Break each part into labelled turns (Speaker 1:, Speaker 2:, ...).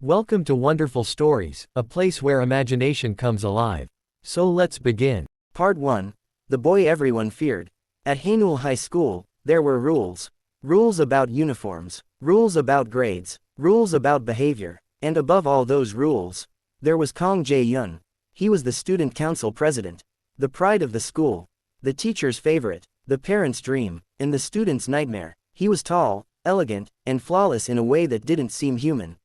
Speaker 1: Welcome to Wonderful Stories, a place where imagination comes alive. So let's begin.
Speaker 2: Part 1. The boy everyone feared. At Haeunul High School, there were rules. Rules about uniforms, rules about grades, rules about behavior, and above all those rules, there was Kang Jae-hyun. He was the student council president, the pride of the school, the teacher's favorite, the parent's dream, and the student's nightmare. He was tall, elegant, and flawless in a way that didn't seem human.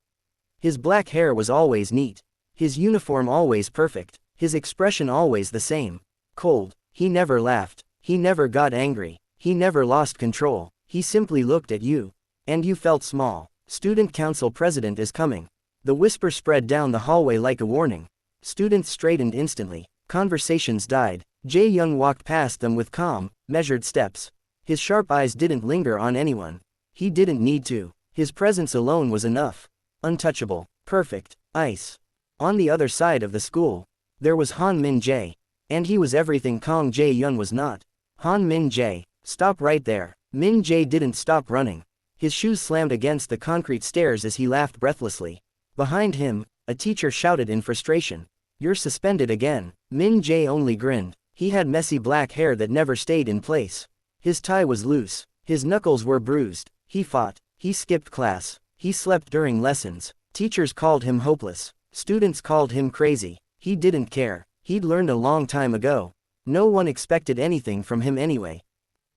Speaker 2: His black hair was always neat, his uniform always perfect, his expression always the same. Cold. He never laughed, he never got angry, he never lost control, he simply looked at you. And you felt small. Student council president is coming. The whisper spread down the hallway like a warning. Students straightened instantly, conversations died. Jae-hyun walked past them with calm, measured steps. His sharp eyes didn't linger on anyone. He didn't need to. His presence alone was enough. Untouchable, perfect, ice. On the other side of the school, there was Min-jae. And he was everything Kang Jae-hyun was not. Min-jae, stop right there. Min-jae didn't stop running. His shoes slammed against the concrete stairs as he laughed breathlessly. Behind him, a teacher shouted in frustration. You're suspended again. Min-jae only grinned. He had messy black hair that never stayed in place. His tie was loose. His knuckles were bruised. He fought. He skipped class. He slept during lessons. Teachers called him hopeless. Students called him crazy. He didn't care. He'd learned a long time ago. No one expected anything from him anyway.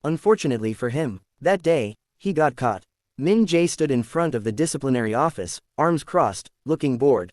Speaker 2: Unfortunately for him, that day, he got caught. Min-jae stood in front of the disciplinary office, arms crossed, looking bored.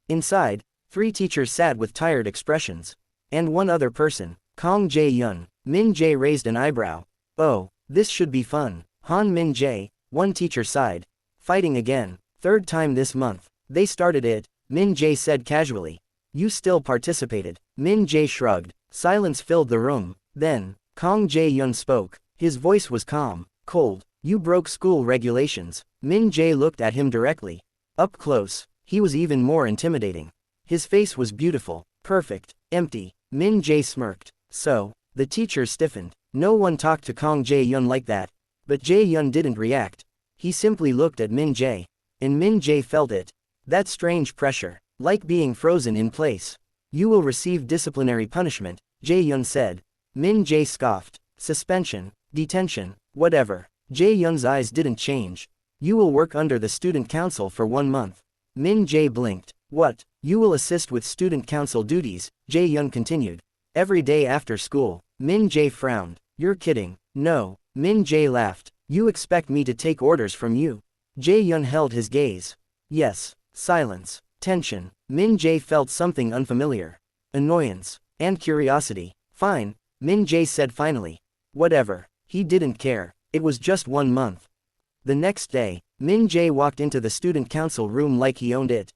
Speaker 2: Inside, 3 teachers sat with tired expressions. And one other person, Kang Jae-hyun. Min-jae raised an eyebrow. Oh, this should be fun. Min-jae, one teacher sighed. Fighting again, 3rd time this month. They started it, Min-jae said casually. You still participated. Min-jae shrugged. Silence filled the room. Then, Kang Jae-hyun spoke. His voice was calm, cold. You broke school regulations. Min-jae looked at him directly. Up close, he was even more intimidating. His face was beautiful, perfect, empty. Min-jae smirked. So, the teachers stiffened. No one talked to Kang Jae-hyun like that. But Jae-hyun didn't react. He simply looked at Min-jae. And Min-jae felt it. That strange pressure. Like being frozen in place. You will receive disciplinary punishment, Jae-hyun said. Min-jae scoffed. Suspension, detention, whatever. Jae-hyun's eyes didn't change. You will work under the student council for 1 month. Min-jae blinked. What? You will assist with student council duties, Jae-hyun continued. Every day after school. Min-jae frowned. You're kidding. No. Min-jae laughed. You expect me to take orders from you? Jae-hyun held his gaze. Yes. Silence. Tension. Min-jae felt something unfamiliar. Annoyance. And curiosity. Fine, Min-jae said finally. Whatever. He didn't care. It was just 1 month. The next day, Min-jae walked into the student council room like he owned it.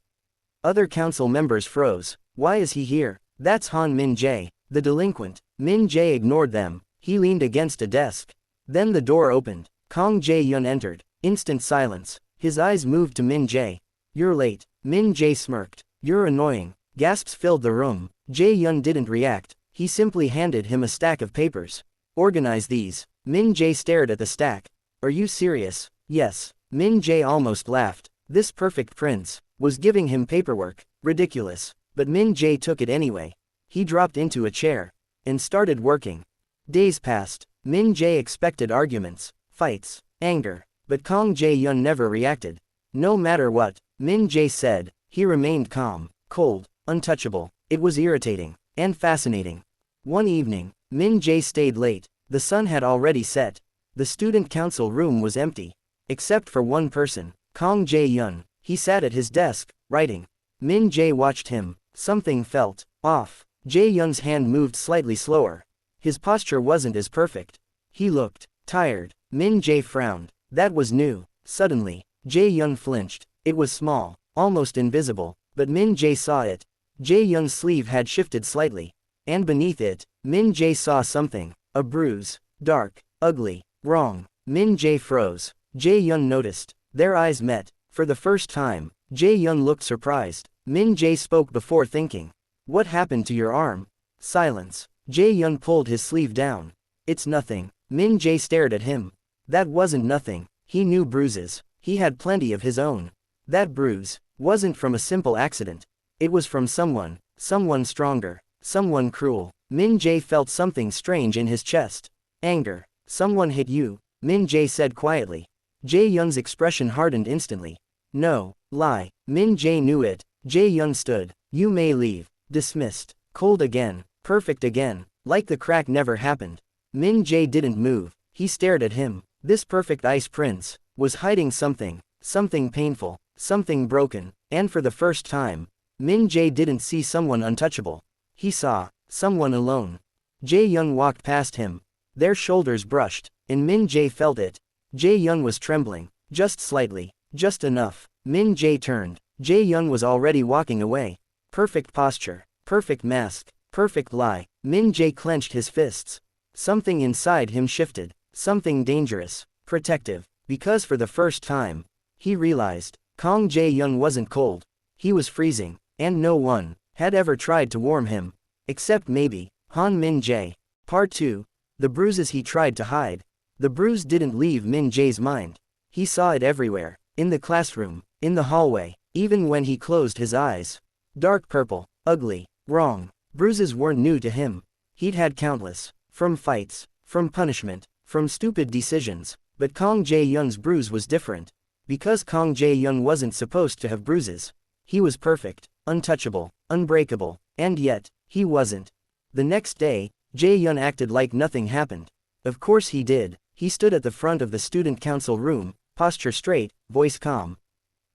Speaker 2: Other council members froze. Why is he here? That's Min-jae, the delinquent. Min-jae ignored them. He leaned against a desk. Then the door opened. Kang Jae-hyun entered. Instant silence. His eyes moved to Min-jae. You're late. Min-jae smirked. You're annoying. Gasps filled the room. Jae-hyun didn't react. He simply handed him a stack of papers. Organize these. Min-jae stared at the stack. Are you serious? Yes. Min-jae almost laughed. This perfect prince was giving him paperwork. Ridiculous. But Min-jae took it anyway. He dropped into a chair and started working. Days passed. Min-jae expected arguments, fights, anger. But Kang Jae-hyun never reacted. No matter what Min-jae said, he remained calm, cold, untouchable. It was irritating and fascinating. One evening, Min-jae stayed late. The sun had already set. The student council room was empty. Except for one person, Kang Jae-hyun. He sat at his desk, writing. Min-jae watched him. Something felt off. Jae-hyun's hand moved slightly slower. His posture wasn't as perfect. He looked tired. Min-jae frowned. That was new. Suddenly, Jae-hyun flinched. It was small, almost invisible, but Min-jae saw it. Jae-hyun's sleeve had shifted slightly. And beneath it, Min-jae saw something. A bruise. Dark. Ugly. Wrong. Min-jae froze. Jae-hyun noticed. Their eyes met. For the first time, Jae-hyun looked surprised. Min-jae spoke before thinking. What happened to your arm? Silence. Jae-hyun pulled his sleeve down. It's nothing. Min-jae stared at him. That wasn't nothing. He knew bruises. He had plenty of his own. That bruise, Wasn't from a simple accident. It was from someone. Someone stronger. Someone cruel. Min-jae felt something strange in his chest. Anger. Someone hit you, Min-jae said quietly. Jae-hyun's expression hardened instantly. No, lie. Min-jae knew it. Jae-hyun stood. You may leave. Dismissed. Cold again. Perfect again. Like the crack never happened. Min-jae didn't move. He stared at him. This perfect ice prince was hiding something. Something painful. Something broken. And for the first time, Min-jae didn't see someone untouchable. He saw someone alone. Jae-hyun walked past him. Their shoulders brushed, and Min-jae felt it. Jae-hyun was trembling. Just slightly. Just enough. Min-jae turned. Jae-hyun was already walking away. Perfect posture. Perfect mask. Perfect lie. Min-jae clenched his fists. Something inside him shifted. Something dangerous. Protective. Because for the first time, he realized Kang Jae-hyun wasn't cold. He was freezing. And no one had ever tried to warm him. Except maybe Han Min-jae. Part 2. The bruises he tried to hide. The bruise didn't leave Min-jae's mind. He saw it everywhere. In the classroom. In the hallway. Even when he closed his eyes. Dark purple. Ugly. Wrong. Bruises weren't new to him. He'd had countless. From fights. From punishment. From stupid decisions. But Kang Jae-hyun's bruise was different. Because Kang Jae-hyun wasn't supposed to have bruises. He was perfect. Untouchable. Unbreakable. And yet, he wasn't. The next day, Jae-hyun acted like nothing happened. Of course he did. He stood at the front of the student council room, posture straight, voice calm.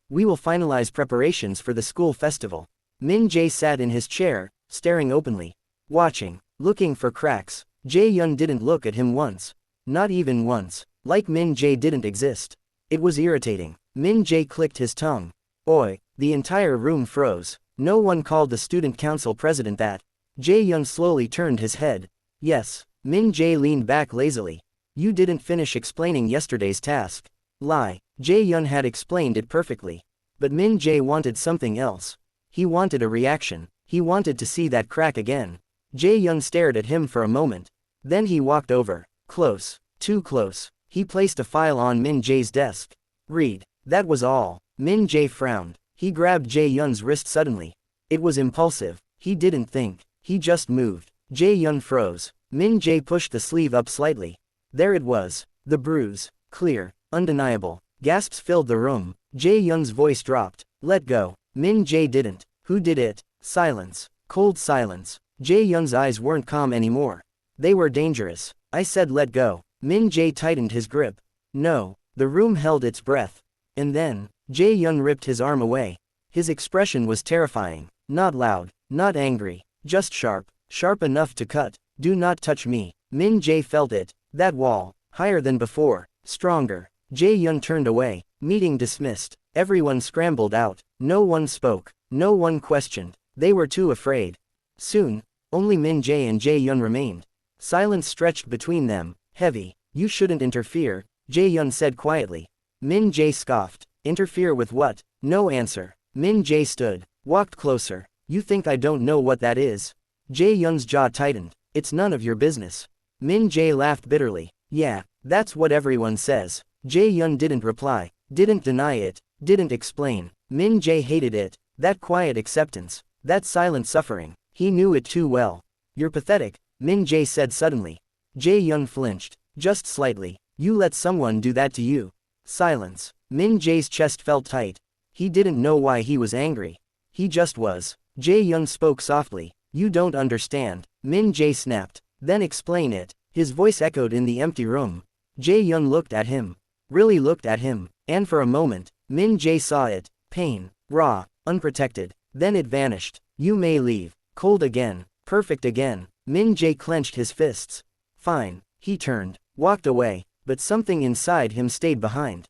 Speaker 2: We will finalize preparations for the school festival. Min-jae sat in his chair, staring openly. Watching. Looking for cracks. Jae-hyun didn't look at him once. Not even once. Like Min-jae didn't exist. It was irritating. Min-jae clicked his tongue. Oi. The entire room froze. No one called the student council president that. Jae-hyun slowly turned his head. Yes. Min-jae leaned back lazily. You didn't finish explaining yesterday's task. Lie. Jae-hyun had explained it perfectly. But Min-jae wanted something else. He wanted a reaction. He wanted to see that crack again. Jae-hyun stared at him for a moment. Then he walked over. Close. Too close. He placed a file on Min-jae's desk. Read. That was all. Min-jae frowned. He grabbed Jae-hyun's wrist suddenly. It was impulsive. He didn't think. He just moved. Jae-hyun froze. Min-jae pushed the sleeve up slightly. There it was. The bruise. Clear. Undeniable. Gasps filled the room. Jae-hyun's voice dropped. Let go. Min-jae didn't. Who did it? Silence. Cold silence. Jae-hyun's eyes weren't calm anymore. They were dangerous. I said let go. Min-jae tightened his grip. No. The room held its breath. And then, Jae-hyun ripped his arm away. His expression was terrifying. Not loud. Not angry. Just sharp. Sharp enough to cut. Do not touch me. Min-jae felt it. That wall. Higher than before. Stronger. Jae-hyun turned away. Meeting dismissed. Everyone scrambled out. No one spoke. No one questioned. They were too afraid. Soon, only Min-jae and Jae-hyun remained. Silence stretched between them. Heavy. You shouldn't interfere, Jae-hyun said quietly. Min-jae scoffed. Interfere with what? No answer. Min-jae stood. Walked closer. You think I don't know what that is? Jae-hyun's jaw tightened. It's none of your business. Min-jae laughed bitterly. Yeah, that's what everyone says. Jae-hyun didn't reply. Didn't deny it. Didn't explain. Min-jae hated it. That quiet acceptance. That silent suffering. He knew it too well. You're pathetic, Min-jae said suddenly. Jae-hyun flinched. Just slightly. You let someone do that to you. Silence. Min-jae's chest felt tight. He didn't know why he was angry. He just was. Jae-hyun spoke softly. You don't understand. Min-jae snapped. Then explain it. His voice echoed in the empty room. Jae-hyun looked at him. Really looked at him. And for a moment, Min-jae saw it. Pain. Raw. Unprotected. Then it vanished. You may leave. Cold again. Perfect again. Min-jae clenched his fists. Fine. He turned. Walked away. But something inside him stayed behind.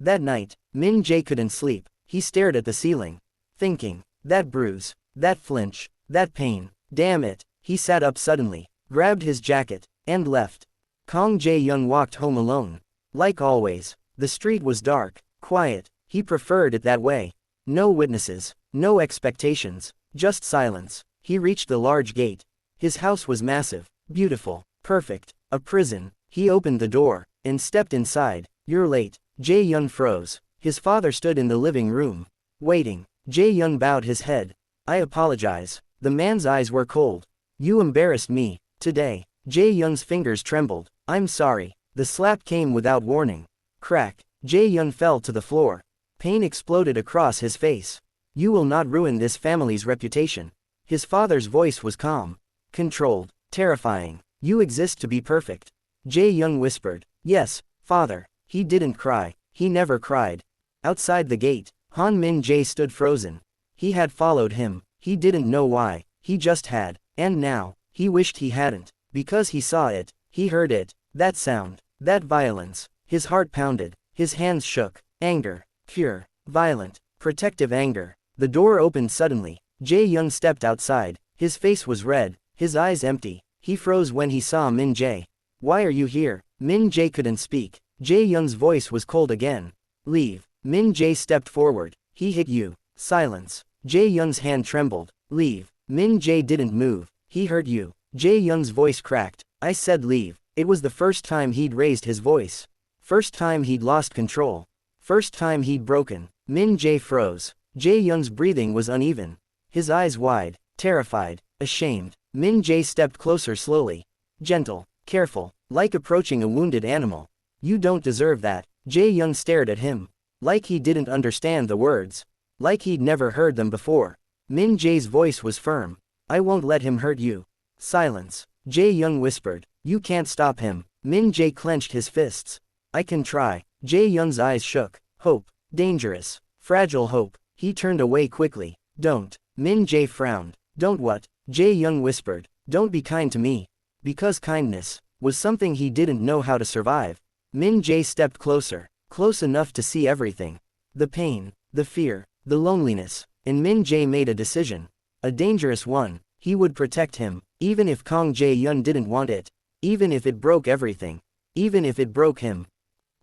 Speaker 2: That night, Min-jae couldn't sleep. He stared at the ceiling. Thinking. That bruise. That flinch. That pain. Damn it. He sat up suddenly. Grabbed his jacket. And left. Kang Jae-hyun walked home alone. Like always. The street was dark. Quiet. He preferred it that way. No witnesses. No expectations. Just silence. He reached the large gate. His house was massive. Beautiful. Perfect. A prison. He opened the door. And stepped inside. You're late. Jae-hyun froze. His father stood in the living room. Waiting. Jae-hyun bowed his head. I apologize. The man's eyes were cold. You embarrassed me. Today. Jae-hyun's fingers trembled. I'm sorry. The slap came without warning. Crack. Jae-hyun fell to the floor. Pain exploded across his face. You will not ruin this family's reputation. His father's voice was calm. Controlled. Terrifying. You exist to be perfect. Jae-hyun whispered. Yes, father. He didn't cry. He never cried. Outside the gate, Han Min-jae stood frozen. He had followed him. He didn't know why. He just had. And now, he wished he hadn't. Because he saw it. He heard it. That sound. That violence. His heart pounded. His hands shook. Anger. Pure. Violent. Protective anger. The door opened suddenly. Jae-hyun stepped outside. His face was red. His eyes empty. He froze when he saw Min-jae. Why are you here? Min-jae couldn't speak. Jae-hyun's voice was cold again. Leave. Min-jae stepped forward. He hit you. Silence. Jae-hyun's hand trembled. Leave. Min-jae didn't move. He hurt you. Jae-hyun's voice cracked. I said leave. It was the first time he'd raised his voice. First time he'd lost control. First time he'd broken. Min-jae froze. Jae-hyun's breathing was uneven. His eyes wide. Terrified. Ashamed. Min-jae stepped closer slowly. Gentle. Careful. Like approaching a wounded animal. You don't deserve that. Jae-hyun stared at him. Like he didn't understand the words. Like he'd never heard them before. Min-jae's voice was firm. I won't let him hurt you. Silence. Jae-hyun whispered. You can't stop him. Min-jae clenched his fists. I can try. Jae-hyun's eyes shook. Hope. Dangerous. Fragile hope. He turned away quickly. Don't. Min-jae frowned. Don't what? Jae-hyun whispered. Don't be kind to me. Because kindness was something he didn't know how to survive. Min-jae stepped closer. Close enough to see everything. The pain. The fear. The loneliness. And Min-jae made a decision. A dangerous one. He would protect him. Even if Kang Jae-hyun didn't want it. Even if it broke everything. Even if it broke him.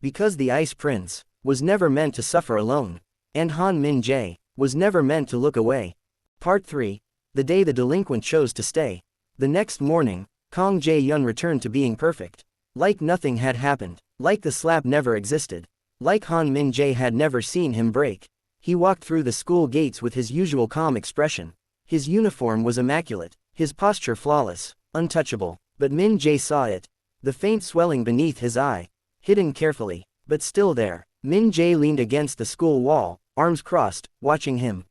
Speaker 2: Because the Ice Prince was never meant to suffer alone. And Han Min-jae was never meant to look away. Part 3. The day the delinquent chose to stay. The next morning, Kang Jae-hyun returned to being perfect. Like nothing had happened. Like the slap never existed. Like Han Min-jae had never seen him break. He walked through the school gates with his usual calm expression. His uniform was immaculate. His posture flawless. Untouchable. But Min-jae saw it. The faint swelling beneath his eye. Hidden carefully. But still there. Min-jae leaned against the school wall, arms crossed, watching him.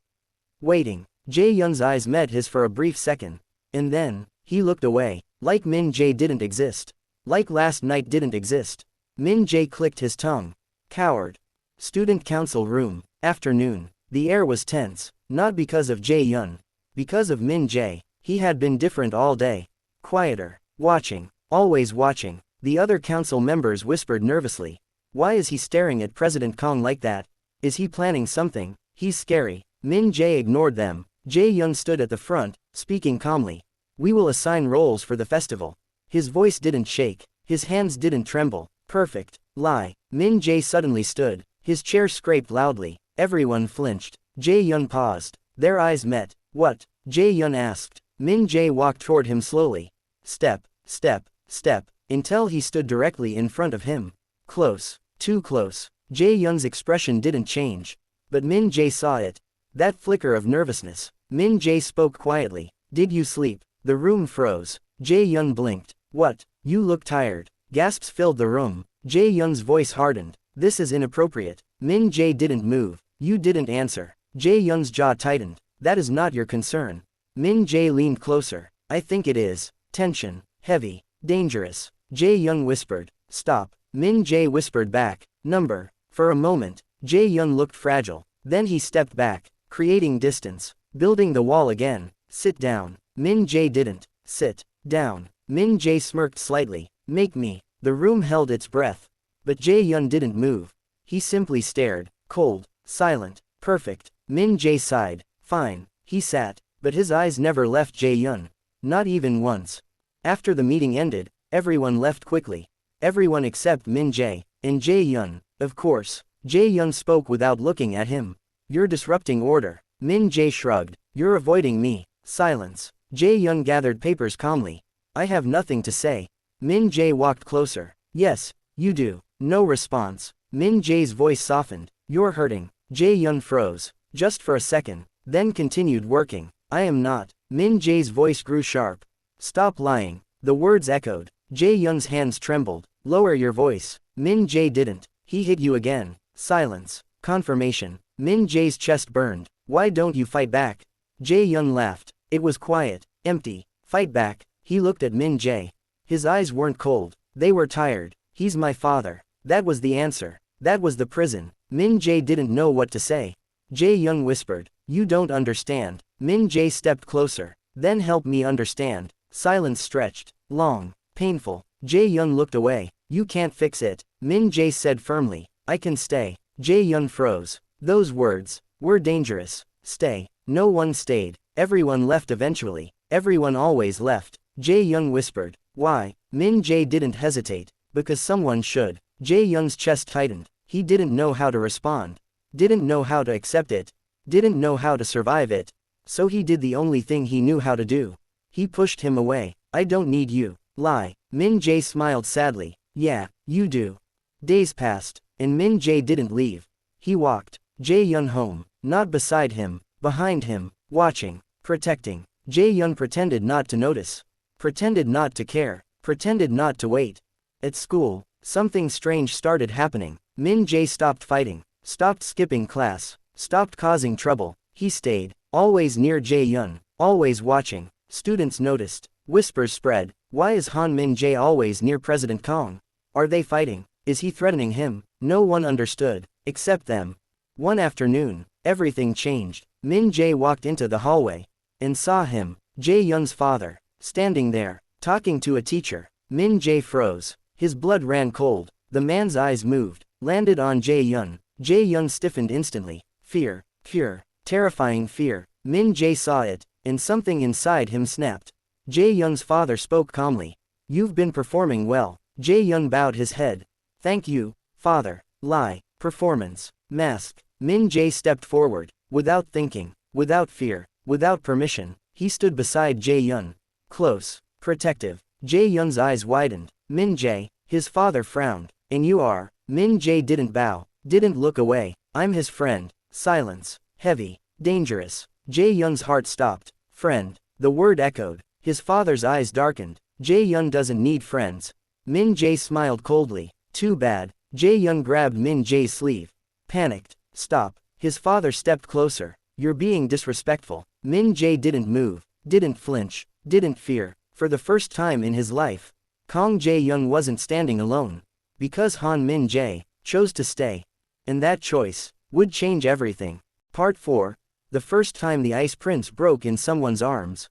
Speaker 2: Waiting. Jae-hyun's eyes met his for a brief second. And then, he looked away. Like Min-jae didn't exist. Like last night didn't exist. Min-jae clicked his tongue. Coward. Student council room. Afternoon. The air was tense. Not because of Jae-hyun. Because of Min-jae. He had been different all day. Quieter. Watching. Always watching. The other council members whispered nervously. Why is he staring at President Kang like that? Is he planning something? He's scary. Min-jae ignored them. Jae-hyun stood at the front, speaking calmly. We will assign roles for the festival. His voice didn't shake. His hands didn't tremble. Perfect. Lie. Min-jae suddenly stood. His chair scraped loudly. Everyone flinched. Jae-hyun paused. Their eyes met. What? Jae-hyun asked. Min-jae walked toward him slowly. Step, step, step, until he stood directly in front of him. Close. Too close. Jae-hyun's expression didn't change. But Min-jae saw it. That flicker of nervousness. Min-jae spoke quietly. Did you sleep? The room froze. Jae-hyun blinked. What? You look tired. Gasps filled the room. Jae-hyun's voice hardened. This is inappropriate. Min-jae didn't move. You didn't answer. Jae-hyun's jaw tightened. That is not your concern. Min-jae leaned closer. I think it is. Tension. Heavy. Dangerous. Jae-hyun whispered. Stop. Min-jae whispered back. Number. For a moment, Jae-hyun looked fragile. Then he stepped back, creating distance. Building the wall again. Sit down. Min-jae didn't. Sit. Down. Min-jae smirked slightly. Make me. The room held its breath. But Jae-hyun didn't move. He simply stared. Cold. Silent. Perfect. Min-jae sighed. Fine. He sat. But his eyes never left Jae-hyun. Not even once. After the meeting ended, everyone left quickly. Everyone except Min-jae. And Jae-hyun. Of course. Jae-hyun spoke without looking at him. You're disrupting order. Min-jae shrugged. You're avoiding me. Silence. Jae-hyun gathered papers calmly. I have nothing to say. Min-jae walked closer. Yes, you do. No response. Min-jae's voice softened. You're hurting. Jae-hyun froze. just for a second, then continued working. I am not. Min-jae's voice grew sharp. Stop lying. The words echoed. Jae-hyun's hands trembled. Lower your voice. Min-jae didn't. He hit you again. Silence. Confirmation. Min-jae's chest burned. Why don't you fight back? Jae-hyun laughed. It was quiet. Empty. Fight back. He looked at Min-jae. His eyes weren't cold. They were tired. He's my father. That was the answer. That was the prison. Min-jae didn't know what to say. Jae-hyun whispered. You don't understand. Min-jae stepped closer. Then help me understand. Silence stretched. Long. Painful. Jae-hyun looked away. You can't fix it. Min-jae said firmly. I can stay. Jae-hyun froze. Those words were dangerous. Stay. No one stayed. Everyone left eventually. Everyone always left. Jae-hyun whispered. Why? Min-jae didn't hesitate. Because someone should. Jae-hyun's chest tightened. He didn't know how to respond. Didn't know how to accept it. Didn't know how to survive it. So he did the only thing he knew how to do. He pushed him away. I don't need you. Lie. Min-jae smiled sadly. Yeah, you do. Days passed, and Min-jae didn't leave. He walked Jae-hyun home, not beside him, behind him, watching, protecting. Jae-hyun pretended not to notice. Pretended not to care. Pretended not to wait. At school, something strange started happening. Min-jae stopped fighting, stopped skipping class, stopped causing trouble. He stayed, always near Jae-hyun, always watching. Students noticed. Whispers spread. Why is Han Min-jae always near President Kang? Are they fighting? Is he threatening him? No one understood, except them. One afternoon, everything changed. Min-jae walked into the hallway, and saw him, Jae-hyun's father, standing there, talking to a teacher. Min-jae froze. His blood ran cold. The man's eyes moved, landed on Jae-hyun. Jae-hyun stiffened instantly. Fear. Pure, terrifying fear. Min-jae saw it, and something inside him snapped. Jae-hyun's father spoke calmly. You've been performing well. Jae-hyun bowed his head. Thank you, father. Lie. Performance. Mask. Min-jae stepped forward. Without thinking. Without fear. Without permission. He stood beside Jae-hyun. Close. Protective. Jae-hyun's eyes widened. Min-jae. His father frowned. And you are? Min-jae didn't bow. Didn't look away. I'm his friend. Silence. Heavy. Dangerous. Jae-hyun's heart stopped. Friend. The word echoed. His father's eyes darkened. Jae-hyun doesn't need friends. Min-jae smiled coldly. Too bad. Jae-hyun grabbed Min-jae's sleeve. Panicked. Stop. His father stepped closer. You're being disrespectful. Min-jae didn't move. Didn't flinch. Didn't fear. For the first time in his life, Kang Jae-hyun wasn't standing alone. Because Han Min-jae chose to stay. And that choice would change everything. Part 4. The first time the Ice Prince broke in someone's arms.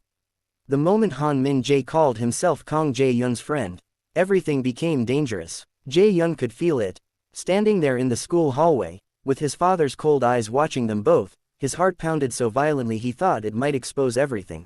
Speaker 2: The moment Han Min-jae called himself Kang Jae-hyun's friend, everything became dangerous. Jae-hyun could feel it. Standing there in the school hallway, with his father's cold eyes watching them both, his heart pounded so violently he thought it might expose everything.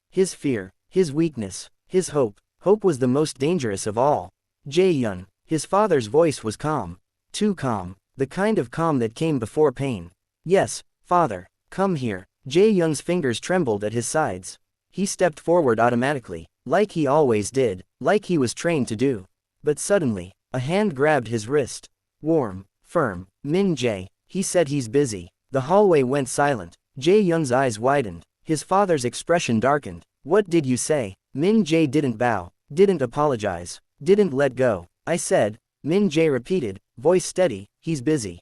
Speaker 2: His fear, his weakness, his hope. Hope was the most dangerous of all. Jae-hyun. His father's voice was calm. Too calm. The kind of calm that came before pain. Yes, father. Come here. Jae-hyun's fingers trembled at his sides. He stepped forward automatically, like he always did, like he was trained to do. But suddenly, a hand grabbed his wrist. Warm, firm. Min-jae, he said he's busy. The hallway went silent. Jae-hyun's eyes widened. His father's expression darkened. What did you say? Min-jae didn't bow, didn't apologize, didn't let go. I said, Min-jae repeated, voice steady, he's busy.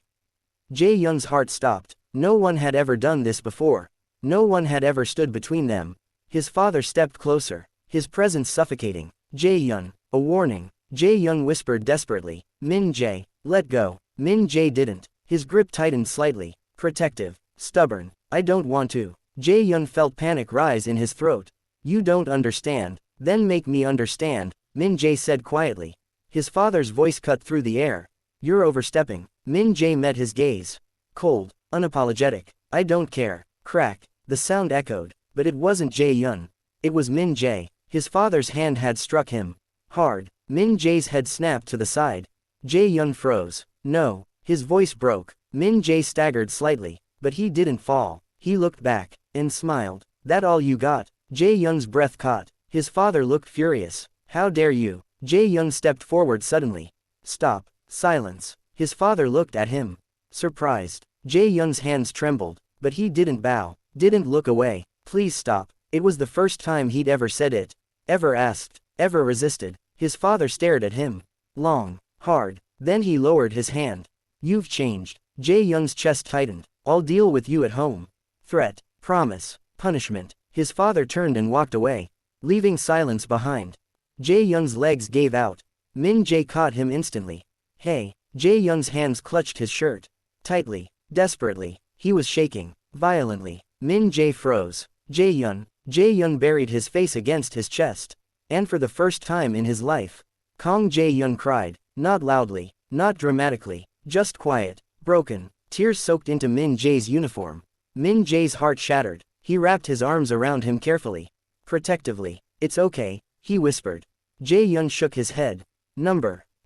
Speaker 2: Jae-hyun's heart stopped. No one had ever done this before. No one had ever stood between them. His father stepped closer, his presence suffocating. Jae-hyun, a warning. Jae-hyun whispered desperately. Min-jae, let go. Min-jae didn't. His grip tightened slightly. Protective. Stubborn. I don't want to. Jae-hyun felt panic rise in his throat. You don't understand. Then make me understand, Min-jae said quietly. His father's voice cut through the air. You're overstepping. Min-jae met his gaze. Cold, unapologetic. I don't care. Crack. The sound echoed. But it wasn't Jae-hyun. It was Min-jae. His father's hand had struck him. Hard. Min-jae's head snapped to the side. Jae-hyun froze. No. His voice broke. Min-jae staggered slightly. But he didn't fall. He looked back, and smiled. That all you got? Jae-hyun's breath caught. His father looked furious. How dare you? Jae-hyun stepped forward suddenly. Stop. Silence. His father looked at him. Surprised. Jae-hyun's hands trembled. But he didn't bow, didn't look away. Please stop. It was the first time he'd ever said it, ever asked, ever resisted. His father stared at him. Long, hard. Then he lowered his hand. You've changed. Jae-young's chest tightened. I'll deal with you at home. Threat, promise, punishment. His father turned and walked away, leaving silence behind. Jae-young's legs gave out. Min-jae caught him instantly. Hey! Jae-young's hands clutched his shirt. Tightly, desperately. He was shaking, violently. Min-jae froze. Jae-young buried his face against his chest. And for the first time in his life, Kang Jae-hyun cried. Not loudly, not dramatically, just quiet, broken. Tears soaked into Min-jae's uniform. Min-jae's heart shattered. He wrapped his arms around him carefully. Protectively. It's okay, he whispered. Jae-hyun shook his head.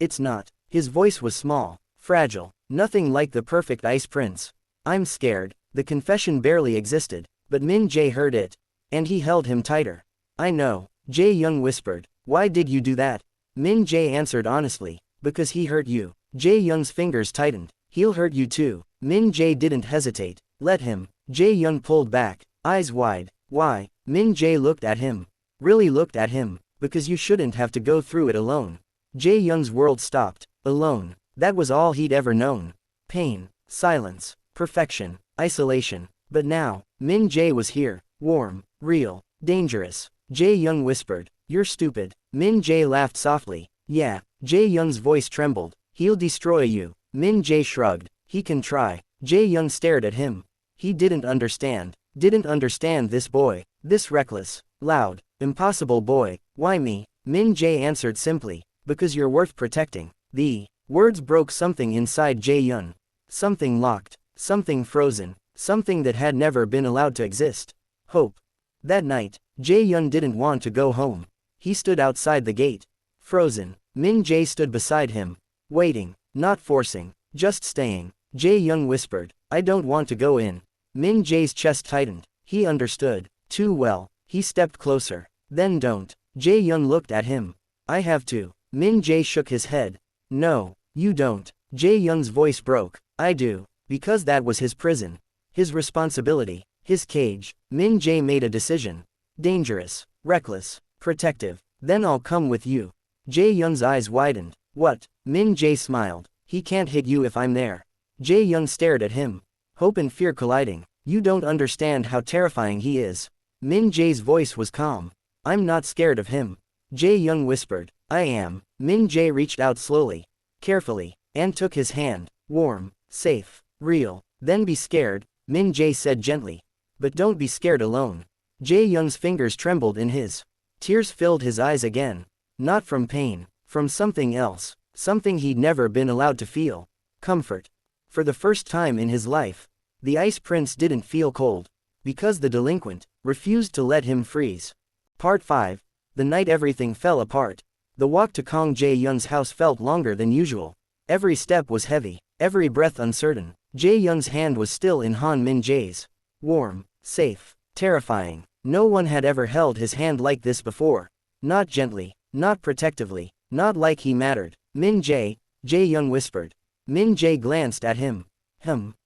Speaker 2: It's not. His voice was small, fragile, nothing like the perfect ice prince. I'm scared. The confession barely existed, but Min-jae heard it. And he held him tighter. I know, Jae-young whispered. Why did you do that? Min-jae answered honestly. Because he hurt you. Jae-young's fingers tightened. He'll hurt you too. Min-jae didn't hesitate. Let him. Jae-young pulled back, eyes wide. Why? Min-jae looked at him. Really looked at him. Because you shouldn't have to go through it alone. Jae-young's world stopped. Alone. That was all he'd ever known. Pain, silence, perfection, isolation. But now, Min-jae was here. Warm, real, dangerous. Jae-young whispered. You're stupid. Min-jae laughed softly. Yeah. Jae-young's voice trembled. He'll destroy you. Min-jae shrugged. He can try. Jae-young stared at him. He didn't understand. Didn't understand this boy. This reckless, loud, impossible boy. Why me? Min-jae answered simply. Because you're worth protecting. The words broke something inside Jae-young. Something locked. Something frozen. Something that had never been allowed to exist. Hope. That night, Jae-young didn't want to go home. He stood outside the gate. Frozen. Min-jae stood beside him. Waiting. Not forcing. Just staying. Jae-young whispered. I don't want to go in. Min-jae's chest tightened. He understood. Too well. He stepped closer. Then don't. Jae-young looked at him. I have to. Min-jae shook his head. No, you don't. Jae-young's voice broke. I do. Because that was his prison. His responsibility. His cage. Min-jae made a decision. Dangerous. Reckless. Protective. Then I'll come with you. Jae-young's eyes widened. What? Min-jae smiled. He can't hit you if I'm there. Jae-young stared at him. Hope and fear colliding. You don't understand how terrifying he is. Min-jae's voice was calm. I'm not scared of him. Jae-young whispered. I am. Min-jae reached out slowly, carefully, and took his hand. Warm, safe, real. Then be scared, Min-jae said gently. But don't be scared alone. Jae-young's fingers trembled in his. Tears filled his eyes again. Not from pain, from something else, something he'd never been allowed to feel. Comfort. For the first time in his life, the Ice Prince didn't feel cold. Because the delinquent refused to let him freeze. Part 5. The night everything fell apart. The walk to Kang Jae-hyun's house felt longer than usual. Every step was heavy, every breath uncertain. Jae-young's hand was still in Han Min-jae's. Warm, safe, terrifying. No one had ever held his hand like this before. Not gently, not protectively, not like he mattered. Min-jae, Jae-young whispered. Min-jae glanced at him.